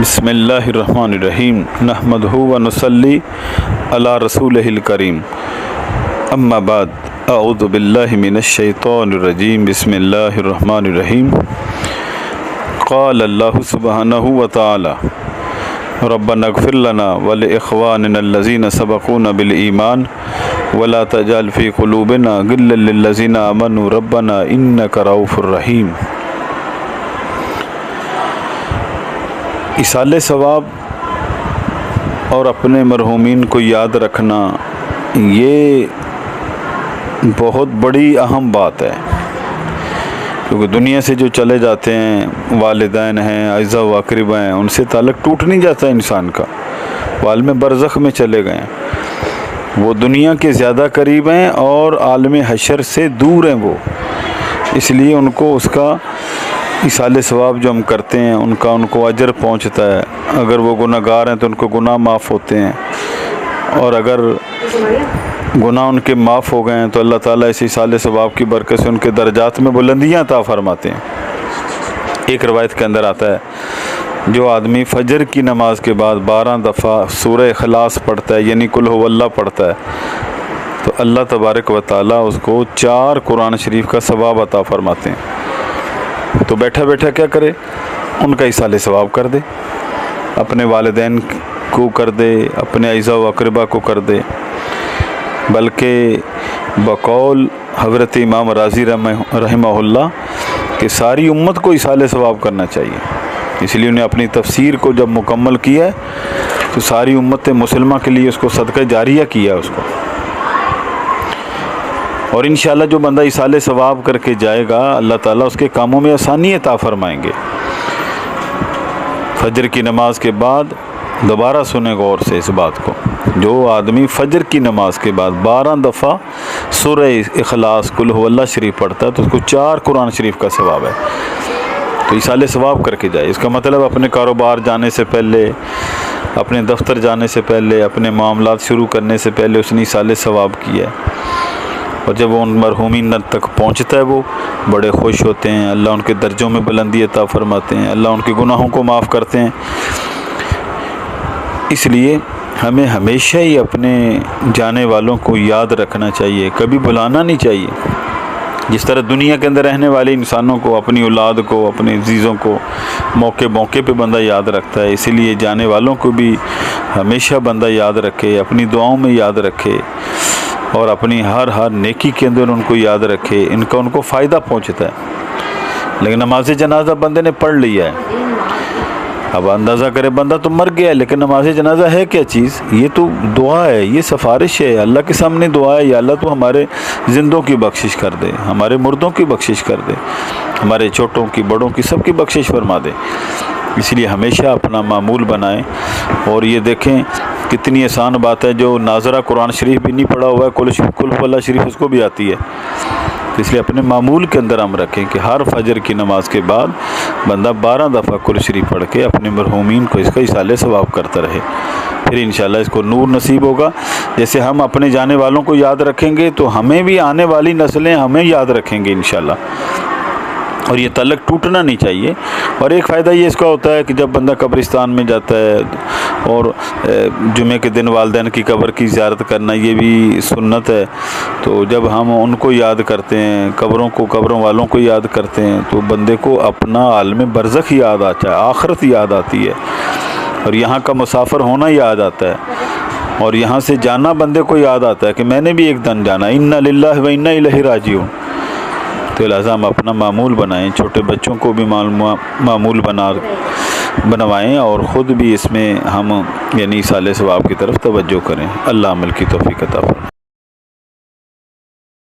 بسم اللہ الرحمن الرحیم نحمدہ و نصلی علی رسولہ الکریم اما بعد اعوذ باللہ من الشیطان الرجیم بسم اللہ الرحمن الرحیم قال اللہ سبحانہ و تعالی ربنا اغفر لنا ولاخواننا الذین سبقونا بالایمان ولا تجعل فی قلوبنا غلا للذین آمنوا ربنا انک رؤوف رحیم۔ ایصال ثواب اور اپنے مرحومین کو یاد رکھنا یہ بہت بڑی اہم بات ہے، کیونکہ دنیا سے جو چلے جاتے ہیں والدین ہیں، اعزاء و اقربا ہیں، ان سے تعلق ٹوٹ نہیں جاتا انسان کا، وہ عالم برزخ میں چلے گئے ہیں، وہ دنیا کے زیادہ قریب ہیں اور عالم حشر سے دور ہیں وہ، اس لیے ان کو اس کا ایصال ثواب جو ہم کرتے ہیں ان کو اجر پہنچتا ہے۔ اگر وہ گناہ گار ہیں تو ان کو گناہ معاف ہوتے ہیں، اور اگر گناہ ان کے معاف ہو گئے ہیں تو اللہ تعالیٰ اس ایصال ثواب کی برکت سے ان کے درجات میں بلندیاں عطا فرماتے ہیں۔ ایک روایت کے اندر آتا ہے جو آدمی فجر کی نماز کے بعد 12 دفعہ سورہ اخلاص پڑھتا ہے، یعنی قل هو اللہ پڑھتا ہے، تو اللہ تبارک و تعالیٰ اس کو 4 قرآن شریف کا ثواب عطا فرماتے ہیں۔ تو بیٹھا بیٹھا کیا کرے، ان کا ایصال ثواب کر دے، اپنے والدین کو کر دے، اپنے اعزاء و اقربا کو کر دے، بلکہ بقول حضرت امام راضی رحمہ اللہ کہ ساری امت کو ایصال ثواب کرنا چاہیے، اس لیے انہیں اپنی تفسیر کو جب مکمل کیا ہے تو ساری امت مسلمہ کے لیے اس کو صدقہ جاریہ کیا اس کو، اور انشاءاللہ جو بندہ ایصال ثواب کر کے جائے گا اللہ تعالیٰ اس کے کاموں میں آسانی عطا فرمائیں گے۔ فجر کی نماز کے بعد دوبارہ سنیں غور سے اس بات کو، جو آدمی فجر کی نماز کے بعد 12 دفعہ سورہ اخلاص قل هو اللہ شریف پڑھتا ہے تو اس کو 4 قرآن شریف کا ثواب ہے، تو ایصال ثواب کر کے جائے۔ اس کا مطلب اپنے کاروبار جانے سے پہلے، اپنے دفتر جانے سے پہلے، اپنے معاملات شروع کرنے سے پہلے اس نے ایصال ثواب کیا ہے، اور جب وہ ان مرحومین تک پہنچتا ہے وہ بڑے خوش ہوتے ہیں، اللہ ان کے درجوں میں بلندی عطا فرماتے ہیں، اللہ ان کے گناہوں کو معاف کرتے ہیں۔ اس لیے ہمیں ہمیشہ ہی اپنے جانے والوں کو یاد رکھنا چاہیے، کبھی بھلانا نہیں چاہیے۔ جس طرح دنیا کے اندر رہنے والے انسانوں کو، اپنی اولاد کو، اپنے عزیزوں کو موقع پہ بندہ یاد رکھتا ہے، اسی لیے جانے والوں کو بھی ہمیشہ بندہ یاد رکھے، اپنی دعاؤں میں یاد رکھے، اور اپنی ہر نیکی کے اندر ان کو یاد رکھے، ان کو فائدہ پہنچتا ہے۔ لیکن نماز جنازہ بندے نے پڑھ لیا ہے، اب اندازہ کرے بندہ تو مر گیا ہے، لیکن نماز جنازہ ہے کیا چیز؟ یہ تو دعا ہے، یہ سفارش ہے، اللہ کے سامنے دعا ہے، یا اللہ تو ہمارے زندوں کی بخشش کر دے، ہمارے مردوں کی بخشش کر دے، ہمارے چھوٹوں کی بڑوں کی سب کی بخشش فرما دے۔ اس لیے ہمیشہ اپنا معمول بنائیں، اور یہ دیکھیں کتنی آسان بات ہے، جو ناظرہ قرآن شریف بھی نہیں پڑھا ہوا ہے، قل هو اللہ شریف اس کو بھی آتی ہے، اس لیے اپنے معمول کے اندر ہم رکھیں کہ ہر فجر کی نماز کے بعد بندہ 12 دفعہ قل شریف پڑھ کے اپنے مرحومین کو اس کا ایصال ثواب کرتا رہے، پھر انشاءاللہ اس کو نور نصیب ہوگا۔ جیسے ہم اپنے جانے والوں کو یاد رکھیں گے تو ہمیں بھی آنے والی نسلیں ہمیں یاد رکھیں گے انشاءاللہ، اور یہ تعلق ٹوٹنا نہیں چاہیے۔ اور ایک فائدہ یہ اس کا ہوتا ہے کہ جب بندہ قبرستان میں جاتا ہے، اور جمعے کے دن والدین کی قبر کی زیارت کرنا یہ بھی سنت ہے، تو جب ہم ان کو یاد کرتے ہیں، قبروں والوں کو یاد کرتے ہیں، تو بندے کو اپنا عالم برزخ یاد آتا ہے، آخرت یاد آتی ہے، اور یہاں کا مسافر ہونا یاد آتا ہے، اور یہاں سے جانا بندے کو یاد آتا ہے کہ میں نے بھی ایک دن جانا، انا للہ و انا الیہ راجعون۔ تو لہٰذا ہم اپنا معمول بنائیں، چھوٹے بچوں کو بھی معمول بنوائیں، اور خود بھی اس میں ہم یعنی ایصال ثواب کی طرف توجہ کریں۔ اللہ عمل کی توفیق عطا فرمائے۔